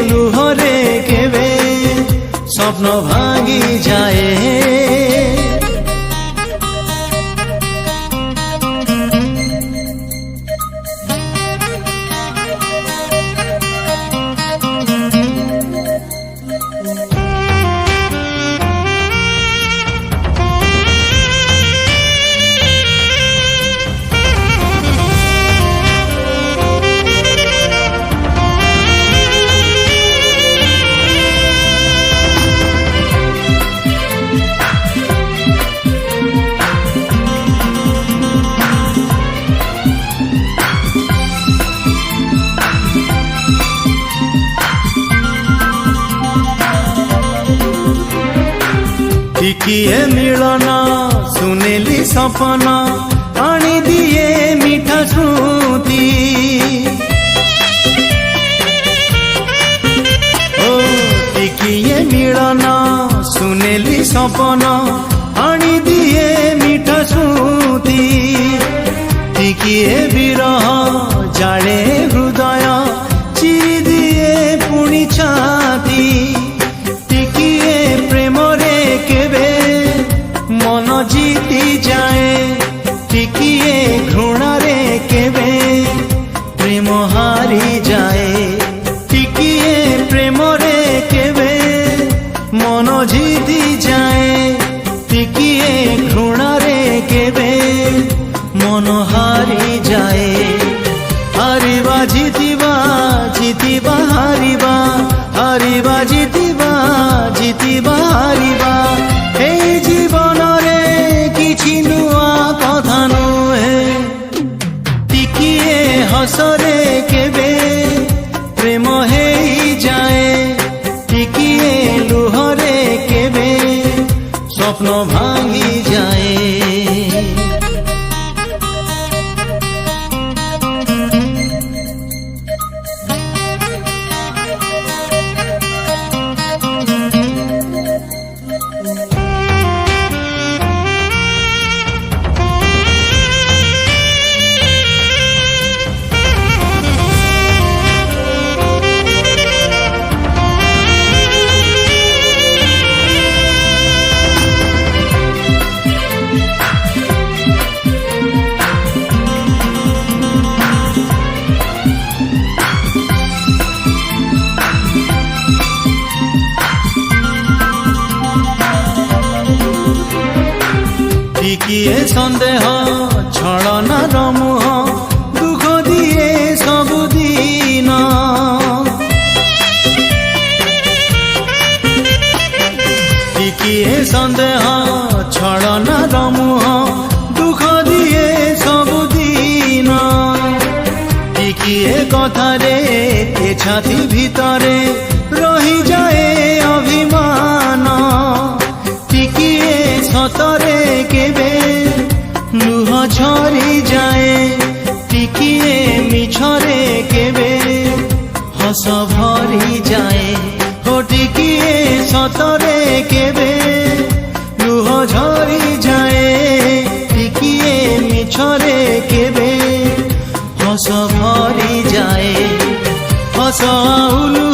লুহরে কেবে স্বপ্ন ভাঙি যায়। ଟିକିଏ ମିଳନ ସୁନେଲି ସପନ ଆଣିଦିଏ ମିଠା ସ୍ମୃତି। ଓ ଟିକିଏ ମିଳନ ସୁନେଲି ସପନ ଆଣିଦିଏ ମିଠା ସ୍ମୃତି। ଟିକିଏ ବିରହ ଜାଳେ ହୃଦୟ ଚିରିଦିଏ ପୁଣି ଛାତି। ଟିକିଏ ପ୍ରେମରେ କେବେ ମନ ଜିତି ଯାଏ। ଟିକିଏ ଘୃଣାରେ କେବେ ପ୍ରେମ ହାରି ଯାଏ। ଟିକିଏ ପ୍ରେମରେ କେବେ ମନ ଜିତି ଯାଏ। ଟିକିଏ ଘୃଣାରେ କେବେ ମନ ହାରି ଯାଏ। ହାରିବା ଜିତିବା ଜିତିବା ହାରିବା ହାରିବା ଜିତିବା ଜିତିବା ହାରିବା এই জীবনরে কিছু নূয়া কথা নুহে। টিকিয়ে হসরে কেবে প্রেম হেই যায়। টিকিয়ে লুহরে কেবে স্বপ্ন ভাঙি যায়। ଟିକିଏ ସନ୍ଦେହ ଛଳନାର ମୁହ ଦୁଃଖ ଦିଏ ସବୁଦିନ। ଟିକିଏ ସନ୍ଦେହ ଛଳନାର ମୁହ ଦୁଃଖ ଦିଏ ସବୁଦିନ। ଟିକିଏ କଥାରେ ଏ ଛାତି ଭିତରେ ରହିଯାଏ ଅଭିମାନ। ଟିକିଏ ସତରେ କେବେ ଲୁହ ଝରି ଯାଏ। ଟିକିଏ ମିଛରେ କେବେ ହସ ଭରି ଯାଏ। ଓ ଟିକିଏ ସତରେ କେବେ ଲୁହ ଝରି ଯାଏ। ଟିକିଏ ମିଛରେ କେବେ ହସ ଭରି ଯାଏ। ହସ ଆଉ